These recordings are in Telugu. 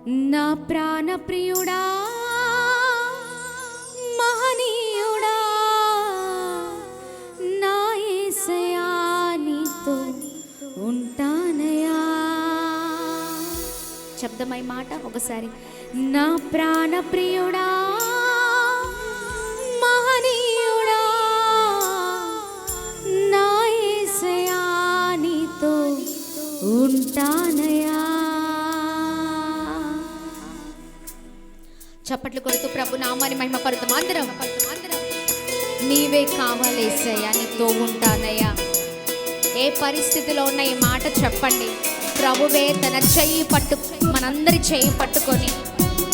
నా ప్రాణ ప్రియుడా మహనీయుడా నా యేసయ్యా నీతో ఉంటానయ్యా. శబ్దమై మాట ఒకసారి. నా ప్రాణ ప్రియుడా మహనీయుడా నా యేసయ్యా నీతో ఉంటానయ్యా. చప్పట్లు కొడుతూ ప్రభు నామాన్ని మహిమపరుద్దాం అందరం. నీవే కావాలి యేసయ్యా నీతో ఉంటానయ్యా. ఏ పరిస్థితిలో ఉన్న ఈ మాట చెప్పండి. ప్రభువే తన చెయ్యి మనందరి చెయ్యి పట్టుకొని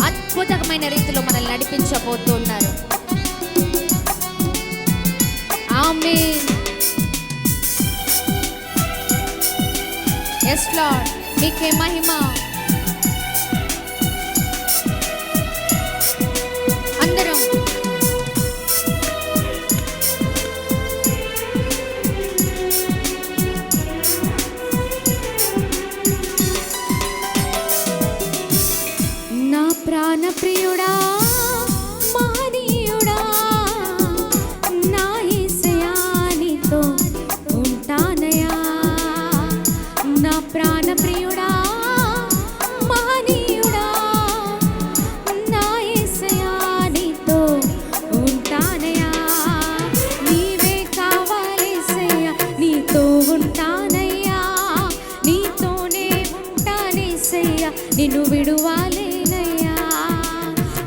అద్భుతమైన రీతిలో మనల్ని నడిపించబోతున్నారు. ఆమేన్. yes lord, నీకే మహిమ. అందరం నా ప్రాణ ప్రియుడా మహనీయుడా నా యేసయ్యా నీతో ఉంటానయ్యా. నా ప్రాణ ప్రియుడా మహనీయుడా నా యేసయ్యా నీతో ఉంటానయ్యా. నీవే కావాలి యేసయ్యా నీతో ఉంటానయ్యా. నీతోనే ఉంటానేసయ్యా నిన్ను విడువాలేనయ్యా.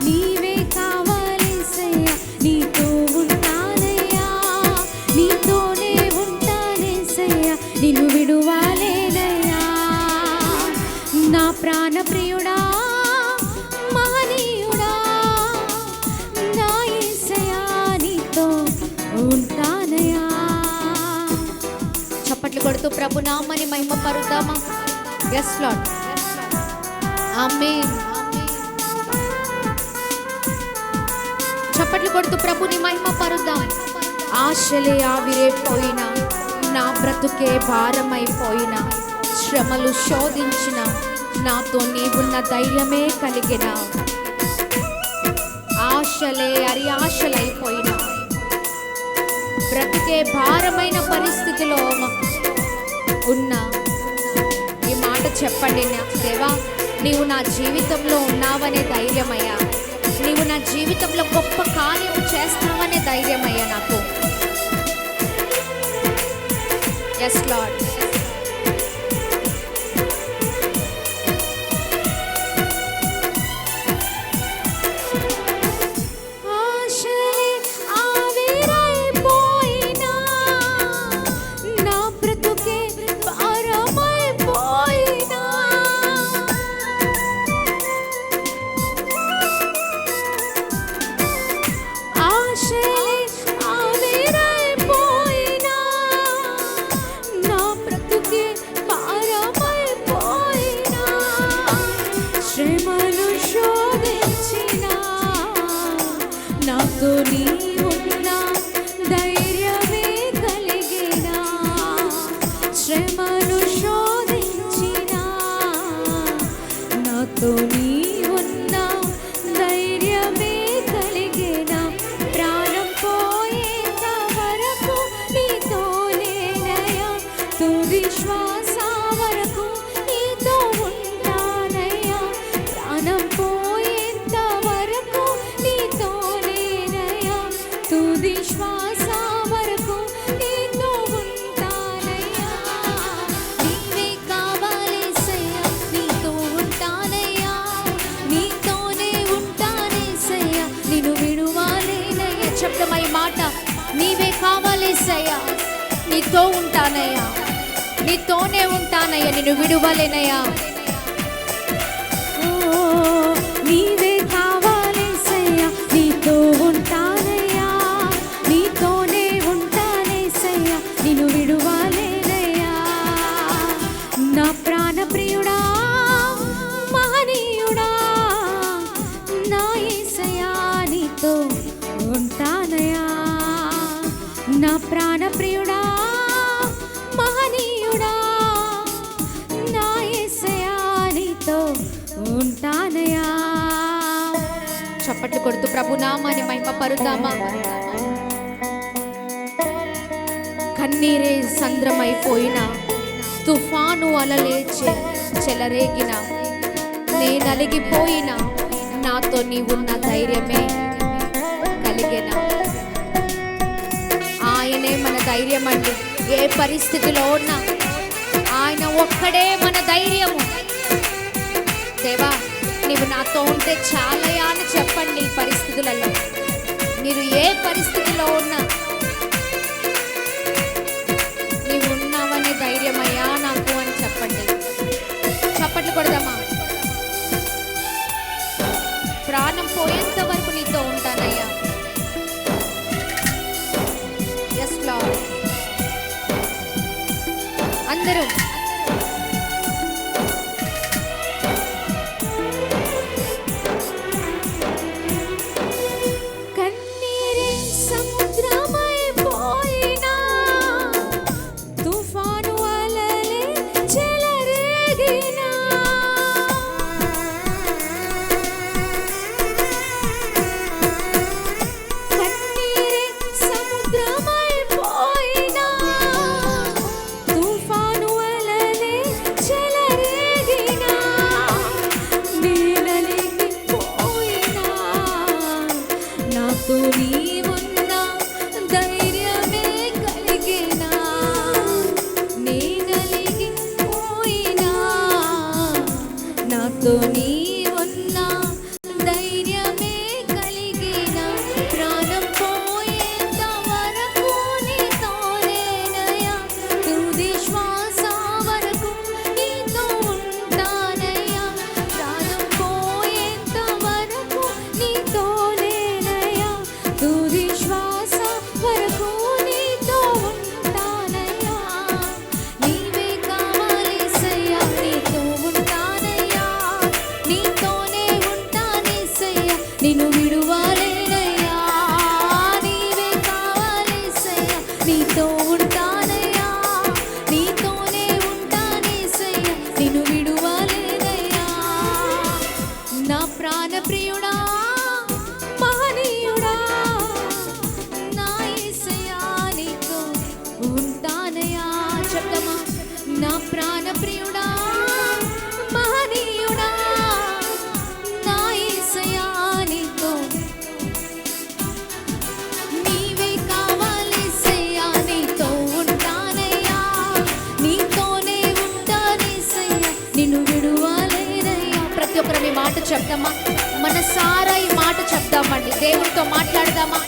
నీవే కావాలి యేసయ్యా నీతో ఉంటానయ్యా. నీతోనే ఉంటానేసయ్యా నిన్ను విడువాలేనయ్యా. నా ప్రాణ ప్రియుడా మహనీయుడా నా యేసయ్యా నీతో ఉంటానయ్యా. చప్పట్లు కొడుతూ ప్రభు నామాన్ని మహిమపరుద్దామా. yes lord, ఆమేన్. చప్పట్లు కొడుతూ ప్రభుని మహిమపరుద్దాం. ఆశలే ఆవిరైపోయినా నా బ్రతుకే భారమైపోయినా శ్రమలు శోధించిన నాతో నీవున్న ధైర్యమే కలిగిన. ఆశలే ఆశలైపోయినా బ్రతుకే భారమైన పరిస్థితిలో ఉన్న ఈ మాట చెప్పండి. దేవా నీవు నా జీవితంలో ఉన్నావనే ధైర్యమయ్యా. నీవు నా జీవితంలో గొప్ప కార్యం చేస్తావనే ధైర్యమయ్యా నాకు. yes lord, ఆశలే ఆవిరైపోయినా నా బ్రతుకే భారమైపోయినా ఆశలే ఆవిరైపోయినా నా బ్రతుకే భారమైపోయినా శ్రమలు శోధించినా నాతో నీ ఉన్న ధైర్యమే కలిగినా. శ్రమలు శోధించినా నాతో నీ ఉన్న ధైర్యమే కలిగినా. ప్రాణం పోయేంత వరకు నీతోనేనయ్యా. తుది శ్వాస వరకు నీతో ఉంటానయ్యా. ప్రాణం పోయేంత వరకు నీతోనేనయ్యా. తుది శ్వాస వరకు నీతో ఉంటానయ్యా. నీవే కావాలి యేసయ్యా నీతో ఉంటానయ్యా. నీతోనే ఉంటానేసయ్యా నిన్ను విడువాలేనయ్యా. శబ్దమై మాట. నీవే కావాలి యేసయ్యా నీతో ఉంటానయ్యా. నీతోనే ఉంటానయ్యా నిన్ను విడువలేనయ్యా. నీవే కావాలి యేసయ్యా నీతో ఉంటానయ్యా. నీతోనే ఉంటానేసయ్యా నిన్ను విడువలేనయ్యా. నా ప్రాణ ప్రియుడా మహనీయుడా నా యేసయ్యా నీతో ఉంటానయ్యా. నా ప్రాణ ప్రియుడా మహనీయుడా నా యేసయ్యా నీతో ఉంటానయ్యా. చప్పట్లు కొడుతూ ప్రభు నామాన్ని మహిమపరుద్దామా. కన్నీరే సంద్రమైపోయిన, తుఫాను అలలే చెలరేగిన, నేనలిగిపోయిన, నాతో నీవున్న ధైర్యమే కలిగిన. ఆయనే మన ధైర్యం అండి. ఏ పరిస్థితిలో ఉన్నా ఆయన ఒక్కడే మన ధైర్యము. దేవా, నీవు నాతో ఉంటే చాలయా అని చెప్పండి. ఈ పరిస్థితులలో మీరు ఏ పరిస్థితిలో ఉన్నా నీవు ఉన్నావనే ధైర్యమయ్యా నాకు అని చెప్పండి. చప్పట్లు కొడదామా. ప్రాణం పోయేంత వరకు నీతో ఉంటానయ్యా. Yes lord. అందరూ చెప్దామా. మనసారా ఈ మాట చెప్దామండి. దేవుడితో మాట్లాడదామా.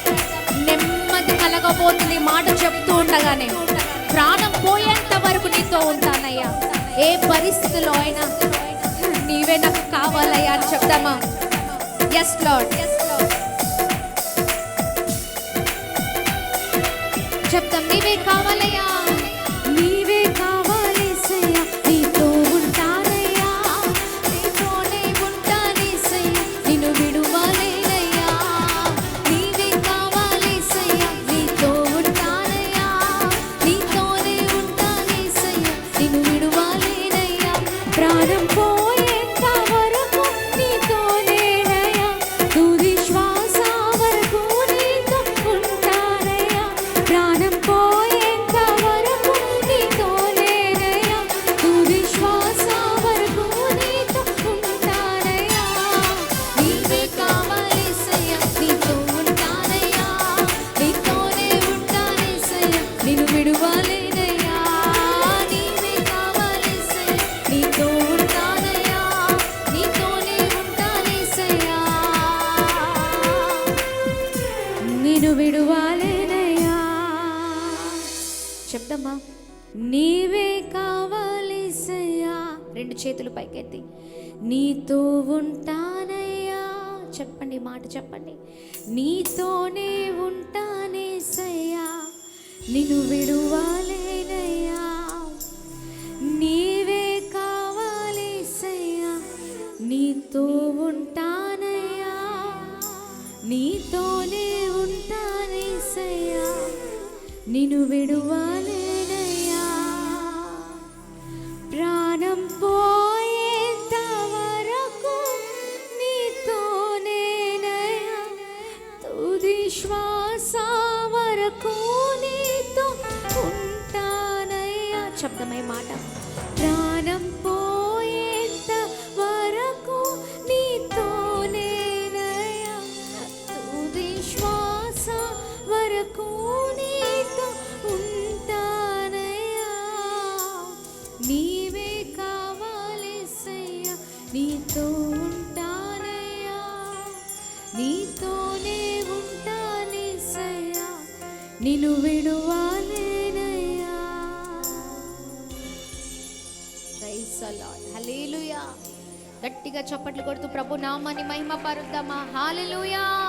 నెమ్మది కలగబోతుంది మాట చెప్తూ ఉండగానే. ప్రాణం పోయేంత వరకు నీతో ఉంటానయ్యా. ఏ పరిస్థితిలో అయినా నీవే నాకు కావాలయ్యా అని చెప్దామా. Yes lord. చెప్తాం. నీవే కావాలయ్యా, నీవే కావాలేసయ్యా, నీతో ఉంటానయ్యా, నీతోనే ఉంటానేసయ్యా, నిన్ను విడువలేనయ్యా. నీవే కావాలేసయ్యా, నీతో ఉంటానయ్యా, నీతోనే ఉంటానేసయ్యా, నిన్ను విడువలేనయ్యా. ప్రాణం పోయేంత వరకు నీతోనేనయ్యా, తుది శ్వాస వరకు నీతో ఉంటానయ్యా. ప్రాణం పోయేంత వరకు నీతోనేనయ్యా, తుది శ్వాస వరకు నీతో ఉంటానయ్యా. నీవే కావాలేసయ్యా, నీతో ఉంటానయ్యా, నీతోనే ఉంటానేసయ్యా, నిన్ను విడువలేనయ్యా. నీవే కావాలేసయ్యా, నీతో ఉంటానయ్యా, నీతోనే ఉంటానేసయ్యా, నిన్ను విడువలేనయ్యా. చెప్దమ్మా. నీవే కావాలేసయ్యా. రెండు చేతులు పైకెత్తి నీతో ఉంటానయ్యా. చెప్పండి, మాట చెప్పండి. నీతోనే ఉంటానేసయ్యా, నిన్ను విడువలేనయ్యా. నీవే కావాలేసయ్యా, నీతో ఉంటానయ్యా, నీతోనే ఉంటానేసయ్యా, నిన్ను విడువలేనయ్యా. ప్రాణం పోయేంత వరకు నీతోనేనయ్యా. నీతో ఉంటానయ్యా, నీతోనే ఉంటానేసయ్యా, నిన్ను విడువాలేనయ్యా. Praise the lord. హల్లెలూయా. గట్టిగా చప్పట్లు కొడుతూ ప్రభు నామాన్ని మహిమ పరుద్దామా. హల్లెలూయా.